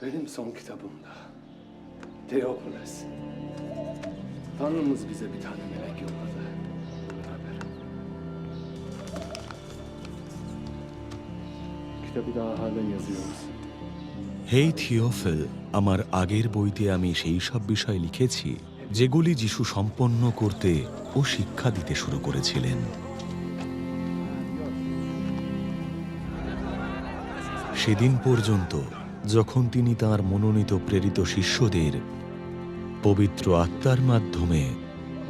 Benim son kitabımda Teofilos, Tanrımız bize bir tane melek yolladı. Beraber. Kitabı daha halen yazıyoruz. হেই Theophil, আমার আগের বইতে আমি সেই সব বিষয় লিখেছি যেগুলি যিশু সম্পন্ন করতে ও শিক্ষা দিতে শুরু করেছিলেন। সেদিন পর্যন্ত যখন তিনি তাঁর মনোনীত প্রেরিত শিষ্যদের পবিত্র আত্মার মাধ্যমে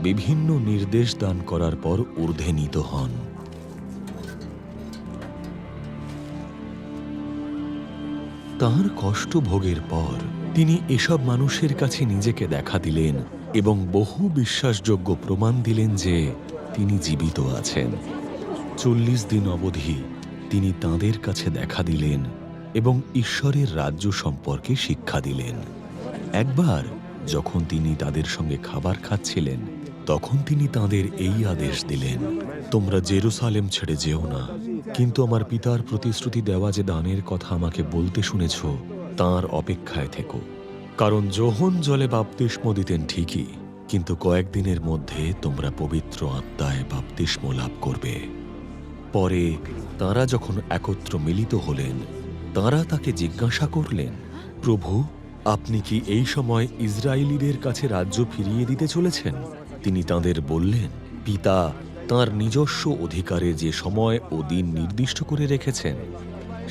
বিভিন্ন নির্দেশ দান করার পর ঊর্ধ্বে নীত হন। তাঁর কষ্ট ভোগের পর তিনি এসব মানুষের কাছে নিজেকে দেখা দিলেন এবং বহু বিশ্বাসযোগ্য প্রমাণ দিলেন যে তিনি জীবিত আছেন। 40 দিন অবধি তিনি তাঁদের কাছে দেখা দিলেন এবং ঈশ্বরের রাজ্য সম্পর্কে শিক্ষা দিলেন। একবার যখন তিনি তাদের সঙ্গে খাবার খাচ্ছিলেন, তখন তিনি তাঁদের এই আদেশ দিলেন, তোমরা জেরুসালেম ছেড়ে যেও না, কিন্তু আমার পিতার প্রতিশ্রুতি দেওয়া যে দানের কথা আমাকে বলতে শুনেছ, তাঁর অপেক্ষায় থেকো। কারণ যোহন জলে বাপ্তিস্ম দিতেন ঠিকই, কিন্তু কয়েকদিনের মধ্যে তোমরা পবিত্র আত্মায় বাপ্তিস্ম লাভ করবে। পরে তাঁরা যখন একত্র মিলিত হলেন, তাঁরা তাকে জিজ্ঞাসা করলেন, প্রভু, আপনি কি এই সময় ইসরায়েলীদের কাছে রাজ্য ফিরিয়ে দিতে চলেছেন? তিনি তাঁদের বললেন, পিতা তাঁর নিজস্ব অধিকারে যে সময় ও দিন নির্দিষ্ট করে রেখেছেন,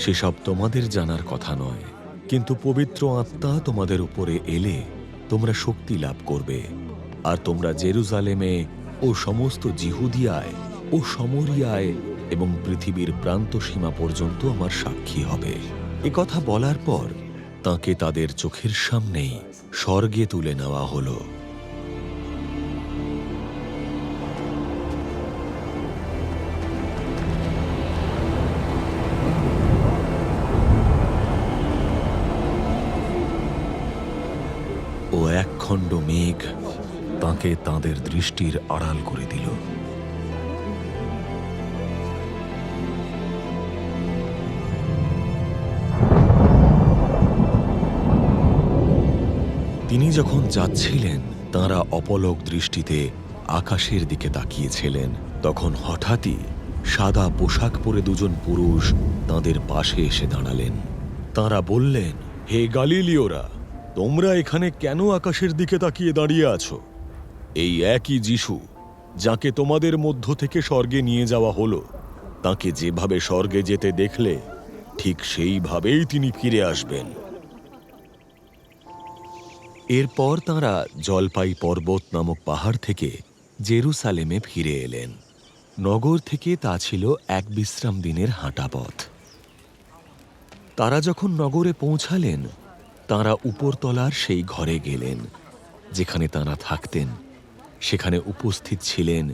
সেসব তোমাদের জানার কথা নয়, কিন্তু পবিত্র আত্মা তোমাদের উপরে এলে তোমরা শক্তি লাভ করবে, আর তোমরা জেরুজালেমে ও সমস্ত জিহুদিয়ায় ও সমরিয়ায় এবং পৃথিবীর প্রান্ত সীমা পর্যন্ত আমার সাক্ষী হবে। এ কথা বলার পর তাঁকে তাদের চোখের সামনেই স্বর্গে তুলে নেওয়া হলো। ও একখণ্ড মেঘ তাঁকে তাঁদের দৃষ্টির আড়াল করে দিল। তিনি যখন যাচ্ছিলেন, তাঁরা অপলক দৃষ্টিতে আকাশের দিকে তাকিয়েছিলেন। তখন হঠাৎই সাদা পোশাক পরে দুজন পুরুষ তাঁদের পাশে এসে দাঁড়ালেন। তাঁরা বললেন, হে গালিলীয়রা, তোমরা এখানে কেন আকাশের দিকে তাকিয়ে দাঁড়িয়ে আছো? এই একই যিশু, যাকে তোমাদের মধ্য থেকে স্বর্গে নিয়ে যাওয়া হলো, তাকে যেভাবে স্বর্গে যেতে দেখলে ঠিক সেইভাবেই তিনি ফিরে আসবেন। এরপর তাঁরা জলপাই পর্বত নামক পাহাড় থেকে জেরুসালেমে ফিরে এলেন। নগর থেকে তা ছিল এক বিশ্রাম দিনের হাঁটা পথ। তারা যখন নগরে পৌঁছালেন, তাঁরা উপরতলার সেই ঘরে গেলেন যেখানে তাঁরা থাকতেন। সেখানে উপস্থিত ছিলেন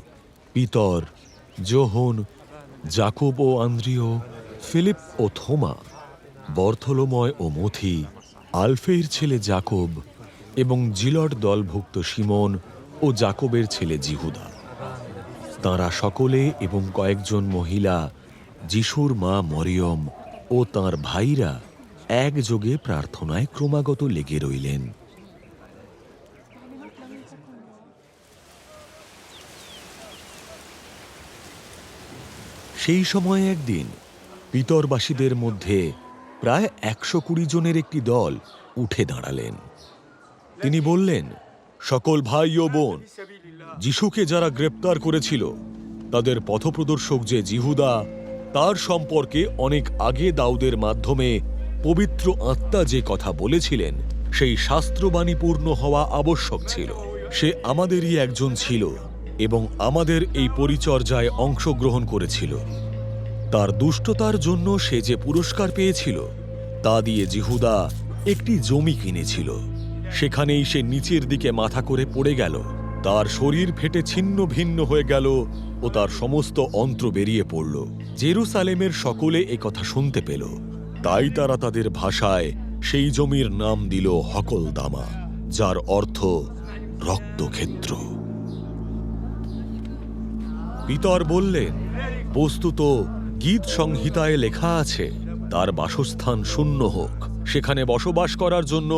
পিতর, যোহন, জাকব ও আন্দ্রিয়, ফিলিপ ও থোমা, বর্থলোময় ও মথি, আলফের ছেলে জাকব এবং জিলট দলভুক্ত সিমন ও জাকবের ছেলে জিহুদা। তাঁরা সকলে এবং কয়েকজন মহিলা, যিশুর মা মরিয়ম ও তাঁর ভাইরা একযোগে প্রার্থনায় ক্রমাগত লেগে রইলেন। সেই সময় একদিন পিতরবাসীদের মধ্যে প্রায় 120 জনের একটি দল উঠে দাঁড়ালেন। তিনি বললেন, সকল ভাই ও বোন, যিশুকে যারা গ্রেপ্তার করেছিল, তাদের পথপ্রদর্শক যে জিহুদা, তার সম্পর্কে অনেক আগে দাউদের মাধ্যমে পবিত্র আত্মা যে কথা বলেছিলেন, সেই শাস্ত্রবাণী পূর্ণ হওয়া আবশ্যক ছিল। সে আমাদেরই একজন ছিল এবং আমাদের এই পরিচর্যায় অংশগ্রহণ করেছিল। তার দুষ্টতার জন্য সে যে পুরস্কার পেয়েছিল, তা দিয়ে জিহুদা একটি জমি কিনেছিল। সেখানেই সে নিচের দিকে মাথা করে পড়ে গেল। তার শরীর ফেটে ছিন্ন ভিন্ন হয়ে গেল ও তার সমস্ত অন্ত্র বেরিয়ে পড়ল। জেরুসালেমের সকলে একথা শুনতে পেল। তাই তারা তাদের ভাষায় সেই জমির নাম দিল হকলদামা, যার অর্থ রক্তক্ষেত্র। পিতর বললেন, বস্তুত গীত সংহিতায় লেখা আছে, তার বাসস্থান শূন্য হোক, সেখানে বসবাস করার জন্য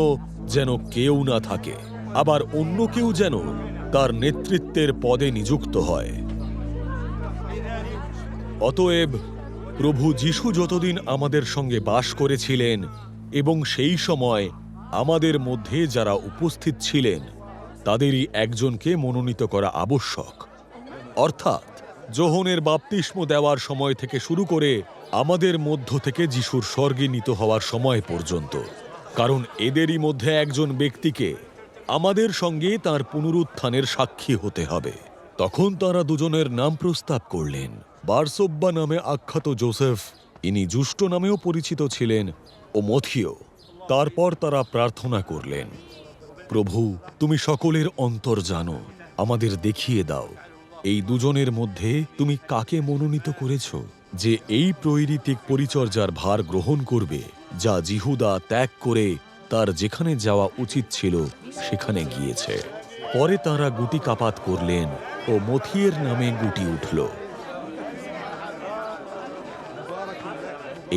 যেন কেউ না থাকে, আবার অন্য কেউ যেন তার নেতৃত্বের পদে নিযুক্ত হয়। অতএব প্রভু যীশু যতদিন আমাদের সঙ্গে বাস করেছিলেন এবং সেই সময় আমাদের মধ্যে যারা উপস্থিত ছিলেন তাদেরই একজনকে মনোনীত করা আবশ্যক, অর্থাৎ যোহনের বাপ্তিস্ম দেওয়ার সময় থেকে শুরু করে আমাদের মধ্য থেকে যিশুর স্বর্গে নিত হওয়ার সময় পর্যন্ত, কারণ এদেরই মধ্যে একজন ব্যক্তিকে আমাদের সঙ্গে তার পুনরুত্থানের সাক্ষী হতে হবে। তখন তারা দুজনের নাম প্রস্তাব করলেন। বারসব্বা নামে আখ্যাত যোসেফ, ইনি জুষ্ট নামেও পরিচিত ছিলেন, ও মথিও। তারপর তারা প্রার্থনা করলেন, প্রভু, তুমি সকলের অন্তর জানো, আমাদের দেখিয়ে দাও এই দুজনের মধ্যে তুমি কাকে মনোনীত করেছ যে এই প্রৈরিতিক পরিচর্যার ভার গ্রহণ করবে, যা জিহুদা ত্যাগ করে তার যেখানে যাওয়া উচিত ছিল সেখানে গিয়েছে। পরে তাঁরা গুটিকাপাত করলেন ও মথিয়ের নামে গুটি উঠল।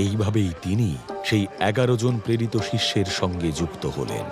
এইভাবেই তিনি সেই 11 জন প্রেরিত শিষ্যের সঙ্গে যুক্ত হলেন।